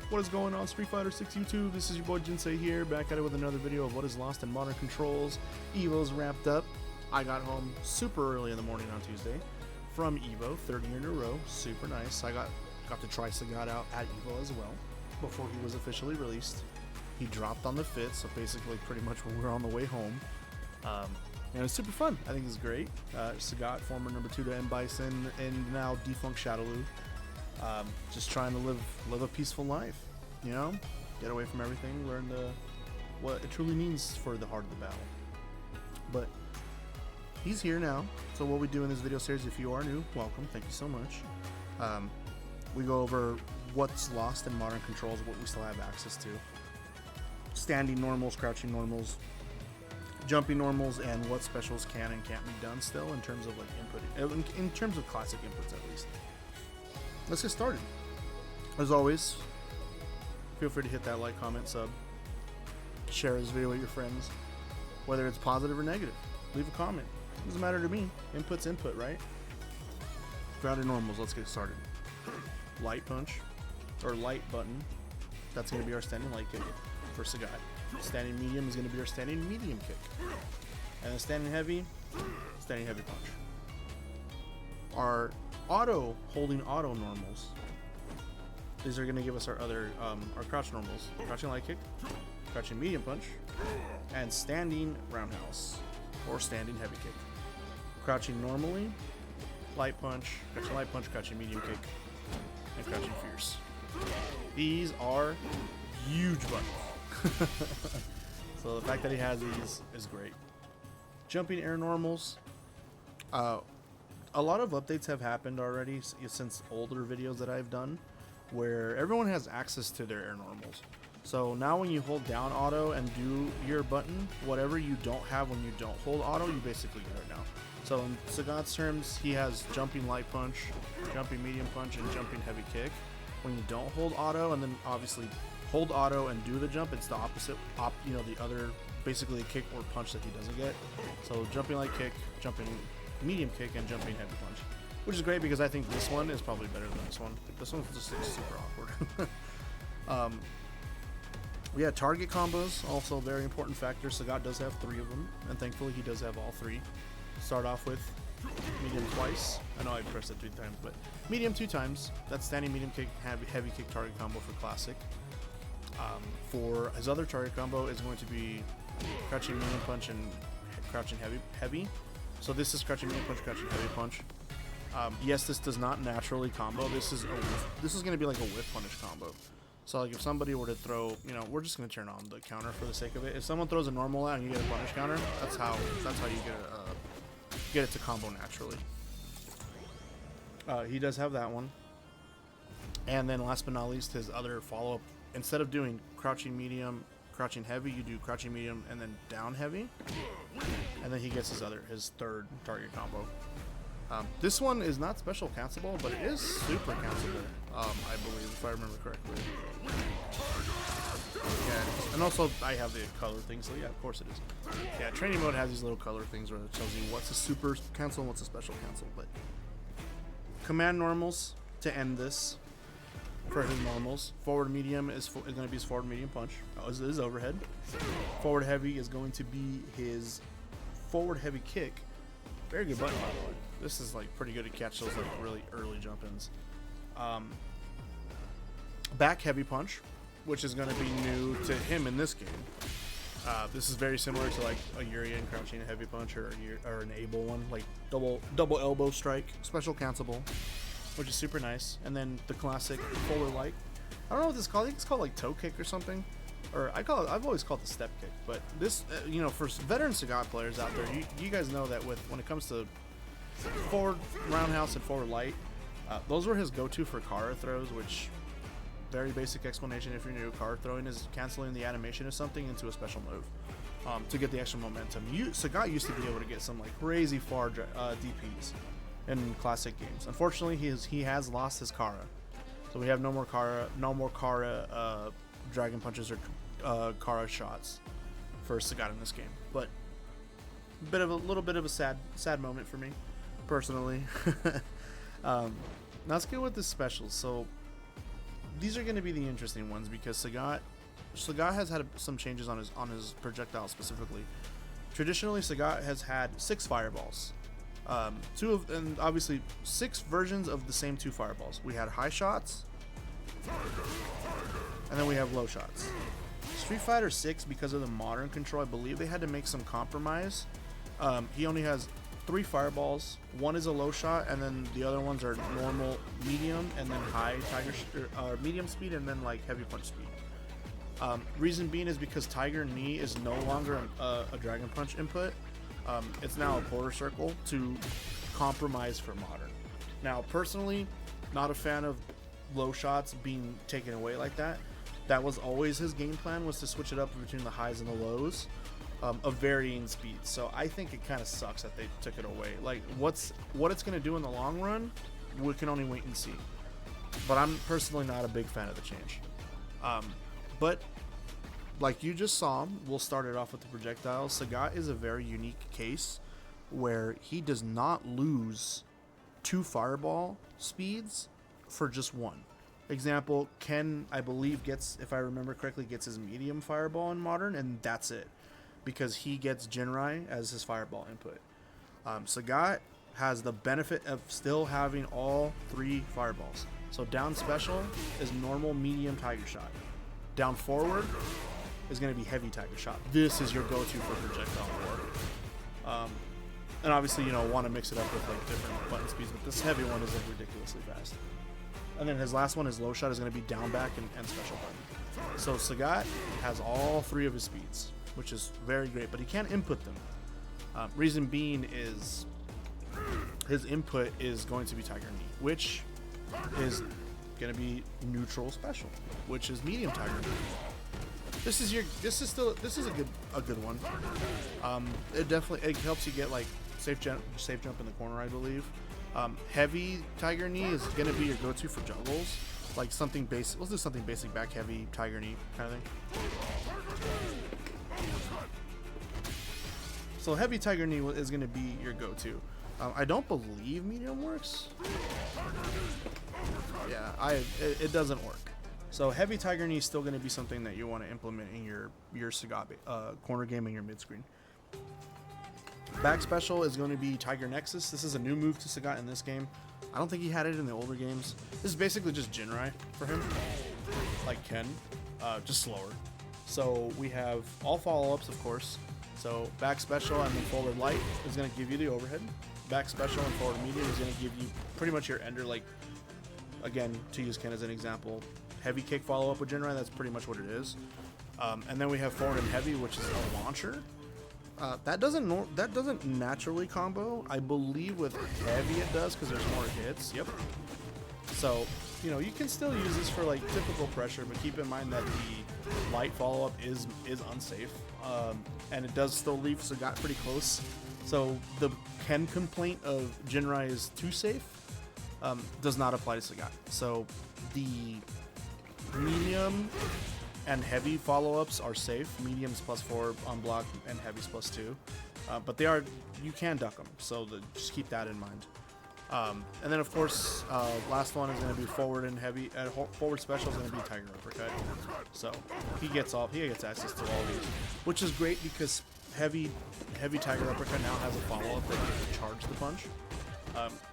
What is going on, Street Fighter 6 YouTube? This is your boy Jinsei here, back at it with another video of what is lost in modern controls. Evo's wrapped up. I got home super early in the morning on Tuesday from Evo, 3rd year in a row. Super nice. I got to try Sagat out at Evo as well before he was officially released. He dropped on the 5th, so basically pretty much when we were on the way home. And it was super fun. I think it's great. Sagat, former number 2 to M. Bison, and now defunct Shadaloo. Just trying to live a peaceful life, you know, get away from everything, learn what it truly means for the heart of the battle. But he's here now, so what we do in this video series, if you are new, welcome, thank you so much. We go over what's lost in modern controls, what we still have access to, standing normals, crouching normals, jumping normals, and what specials can and can't be done still in terms of like input, in terms of classic inputs at least. Let's get started. As always, feel free to hit that like, comment, sub, share this video with your friends, whether it's positive or negative. Leave a comment. Doesn't matter to me. Input's input, right? Grounded normals. Let's get started. Light punch, or light button. That's going to be our standing light kick for Sagat. Standing medium is going to be our standing medium kick, and then standing heavy punch. Our holding auto normals. These are going to give us our other our crouch normals: crouching light kick, crouching medium punch, and standing roundhouse or standing heavy kick. Crouching normally, light punch, crouching medium kick, and crouching fierce. These are huge buttons. So the fact that he has these is great. Jumping air normals. A lot of updates have happened already since older videos that I've done, where everyone has access to their air normals. So now when you hold down auto and do your button, whatever you don't have when you don't hold auto, you basically get it now. So in Sagat's terms, he has jumping light punch, jumping medium punch, and jumping heavy kick. When you don't hold auto, and then obviously hold auto and do the jump, it's the opposite, the other, basically a kick or punch that he doesn't get. So jumping light kick, jumping medium kick, and jumping heavy punch, which is great because I think this one is probably better than this one. This one's just super awkward. Yeah, target combos, also a very important factor. Sagat does have 3 of them, and thankfully he does have all 3. Start off with medium twice. I know I pressed it 3 times, but medium 2 times. That's standing medium kick, heavy kick target combo for classic. For his other target combo is going to be crouching medium punch and crouching heavy. So this is crouching medium punch, crouching heavy punch. Yes, this does not naturally combo. This is going to be like a whiff punish combo. So like if somebody were to throw, we're just going to turn on the counter for the sake of it. If someone throws a normal out and you get a punish counter, that's how you get it to combo naturally. He does have that one. And then last but not least, his other follow-up, instead of doing crouching medium, crouching heavy, you do crouching medium and then down heavy. And then he gets his 3rd target combo. This one is not special cancelable, but it is super cancelable, I believe, if I remember correctly. Yeah, and also I have the color thing, so yeah, of course it is. Yeah, training mode has these little color things where it tells you what's a super cancel and what's a special cancel. But command normals to end this for his normals. Forward medium is going to be his forward medium punch. His overhead. Forward heavy is going to be his forward heavy kick. Very good button, by the way. This is like pretty good to catch those like really early jump-ins. Back heavy punch, which is going to be new to him in this game. This is very similar to like a Urian crouching heavy punch or an Abel one, like double elbow strike, special cancelable, which is super nice. And then the classic forward light. I don't know what this is called. I think it's called like toe kick or something. Or I've always called the step kick, but this, for veteran Sagat players out there, you guys know that when it comes to forward roundhouse and forward light, those were his go-to for Kara throws, which, very basic explanation if you're new, Kara throwing is canceling the animation of something into a special move to get the extra momentum. Sagat used to be able to get some like crazy far DPs in classic games. Unfortunately, he has lost his Kara, so we have no more Kara dragon punches or Kara shots for Sagat in this game. But a little bit of a sad moment for me personally. Let's get with the specials. So these are going to be the interesting ones because Sagat has had some changes on his projectile specifically. Traditionally, Sagat has had 6 fireballs, and obviously 6 versions of the same 2 fireballs. We had high shots, and then we have low shots. Street Fighter 6, because of the modern control, I believe they had to make some compromise. He only has 3 fireballs. 1 is a low shot, and then the other ones are normal, medium, and then high medium speed, and then like heavy punch speed. Reason being is because Tiger Knee is no longer a Dragon Punch input. It's now a quarter circle to compromise for modern. Now, personally, not a fan of low shots being taken away like that. That was always his game plan, was to switch it up between the highs and the lows of varying speeds. So I think it kind of sucks that they took it away. Like, what it's going to do in the long run, we can only wait and see. But I'm personally not a big fan of the change. But like you just saw, we'll start it off with the projectiles. Sagat is a very unique case where he does not lose 2 fireball speeds for just 1. Example, Ken, I believe, gets, if I remember correctly, gets his medium fireball in modern, and that's it, because he gets Jinrai as his fireball input. Sagat has the benefit of still having all 3 fireballs. So down special is normal, medium, tiger shot. Down forward is going to be heavy tiger shot. This is your go-to for projectile war. And obviously, you know, want to mix it up with like different button speeds, but this heavy one is like ridiculously fast. And then his last one, his low shot, is going to be down, back, and special button. So Sagat has all 3 of his speeds, which is very great, but he can't input them. Reason being is his input is going to be Tiger Knee, which is going to be neutral special, which is medium Tiger Knee. This is a good one. It helps you get like safe jump in the corner, I believe. Heavy Tiger Knee is going to be your go-to for juggles, like something basic. Let's do something basic, back heavy Tiger Knee kind of thing. So heavy Tiger Knee is going to be your go-to. I don't believe medium works. Yeah, it doesn't work. So heavy Tiger Knee is still going to be something that you want to implement in your Sagat corner game and your mid screen. Back special is going to be Tiger Nexus. This is a new move to Sagat in this game. I don't think he had it in the older games. This is basically just Jinrai for him, like Ken, just slower. So we have all follow-ups, of course. So back special and then forward light is going to give you the overhead. Back special and forward medium is going to give you pretty much your ender, like, again, to use Ken as an example, heavy kick follow-up with Jinrai, that's pretty much what it is. And then we have forward and heavy, which is a launcher. That doesn't naturally combo. I believe with heavy it does because there's more hits. Yep. So, you know, you can still use this for like typical pressure, but keep in mind that the light follow-up is unsafe, and it does still leave Sagat pretty close. So the Ken complaint of Jinrai is too safe does not apply to Sagat. So the medium and heavy follow-ups are safe. Mediums +4 on block and heavies +2, but you can duck them. So just keep that in mind. And then of course, last one is going to be forward and heavy. Forward special is going to be Tiger Uppercut. So he gets access to all these, which is great because heavy Tiger Uppercut now has a follow-up that you can charge the punch.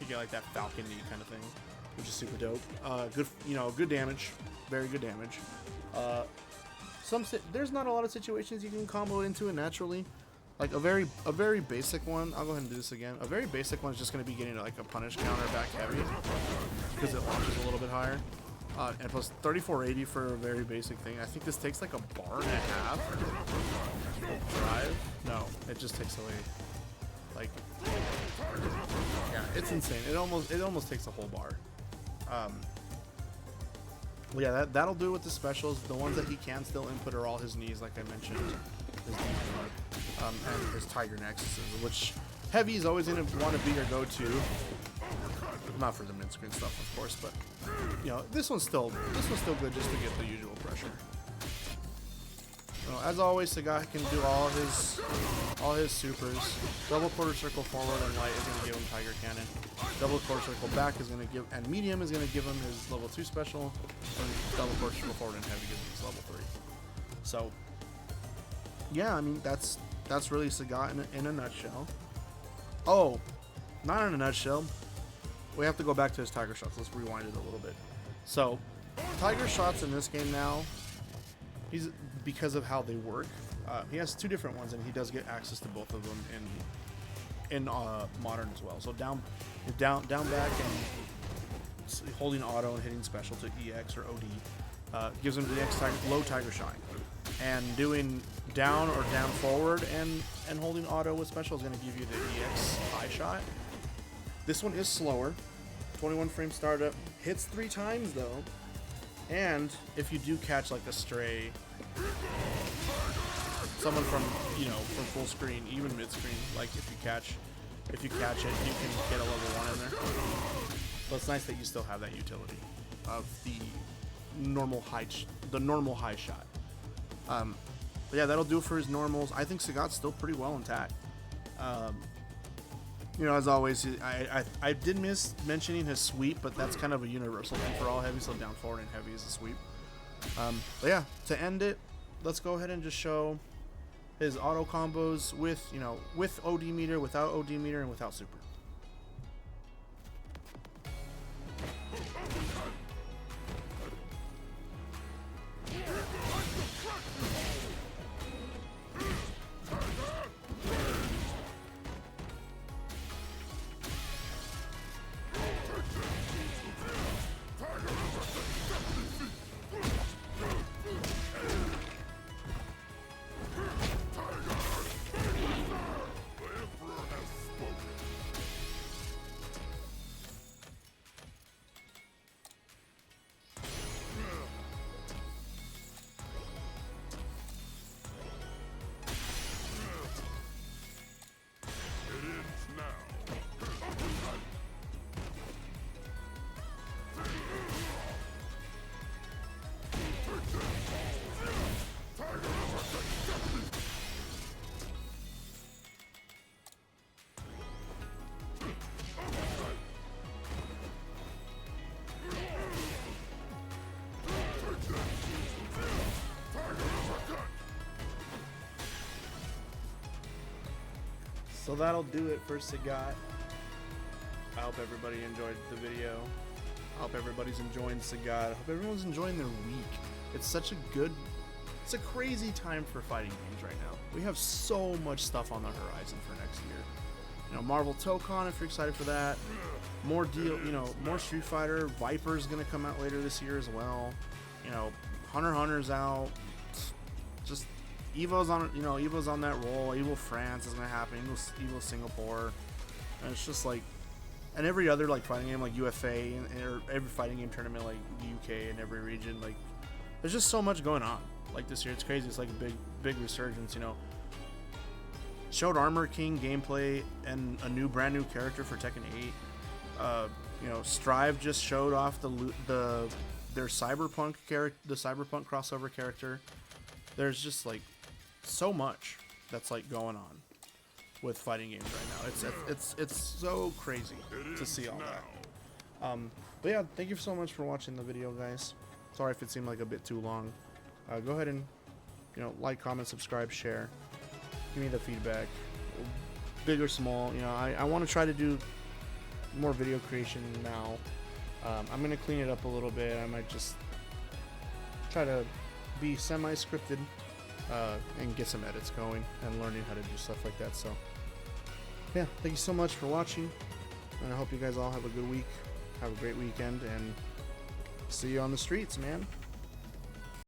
You get like that Falcon knee kind of thing, which is super dope. Good damage, very good damage. There's not a lot of situations you can combo into it naturally. Like a very basic one. I'll go ahead and do this again. A very basic one is just going to be getting like a punish counter back heavy because it launches a little bit higher. And plus 3480 for a very basic thing. I think this takes like a bar and a half. Drive? No, it just takes away. Like, yeah, it's insane. It almost takes a whole bar. Well, yeah, that'll do with the specials. The ones that he can still input are all his knees, like I mentioned, his knee guard, and his Tiger Nexus, which heavy is always going to want to be your go-to. Not for the mid-screen stuff, of course, but you know, this one's still good just to get the usual pressure. As always, Sagat can do all his supers. Double quarter circle forward and light is going to give him Tiger Cannon. Double quarter circle back is going to give, and medium is going to give him his level 2 special, and double quarter circle forward and heavy gives him his level 3. So, yeah, I mean, that's really Sagat in a nutshell. Oh, not in a nutshell. We have to go back to his tiger shots. Let's rewind it a little bit. So, tiger shots in this game now, because of how they work, he has 2 different ones, and he does get access to both of them in modern as well. So down back and holding auto and hitting special to EX or OD gives him the EX low tiger shine, and doing down or down forward and holding auto with special is going to give you the EX high shot. This one is slower, 21 frame startup, hits 3 times though, and if you do catch like a stray, someone from from full screen, even mid screen, like if you catch it, you can get a level 1 in there. So it's nice that you still have that utility of the normal high shot. But yeah, that'll do it for his normals. I think Sagat's still pretty well intact. As always, I did miss mentioning his sweep, but that's kind of a universal thing for all heavy. So down forward and heavy is a sweep. But yeah, to end it, let's go ahead and just show his auto combos with OD meter, without OD meter, and without super. So that'll do it for Sagat. I hope everybody enjoyed the video. I hope everybody's enjoying Sagat. I hope everyone's enjoying their week. It's a crazy time for fighting games right now. We have so much stuff on the horizon for next year. Marvel Tokon, if you're excited for that. More Street Fighter. Viper's gonna come out later this year as well. Hunter x Hunter's out. Just Evo's on that roll. Evo France is gonna happen. Evo Singapore, and it's just like, and every other fighting game like UFA or every fighting game tournament like UK in every region. Like, there's just so much going on. Like this year, it's crazy. It's like a big resurgence. Showed Armor King gameplay and a brand new character for Tekken 8. Strive just showed off their Cyberpunk character, the Cyberpunk crossover character. There's just so much that's going on with fighting games right now. It's so crazy to see all that. But yeah, thank you so much for watching the video, guys. Sorry if it seemed like a bit too long. Go ahead and like, comment, subscribe, share. Give me the feedback, big or small. I want to try to do more video creation now. I'm gonna clean it up a little bit. I might just try to be semi-scripted and get some edits going and learning how to do stuff like that. So yeah, thank you so much for watching, and I hope you guys all have a good week, have a great weekend, and see you on the streets, man.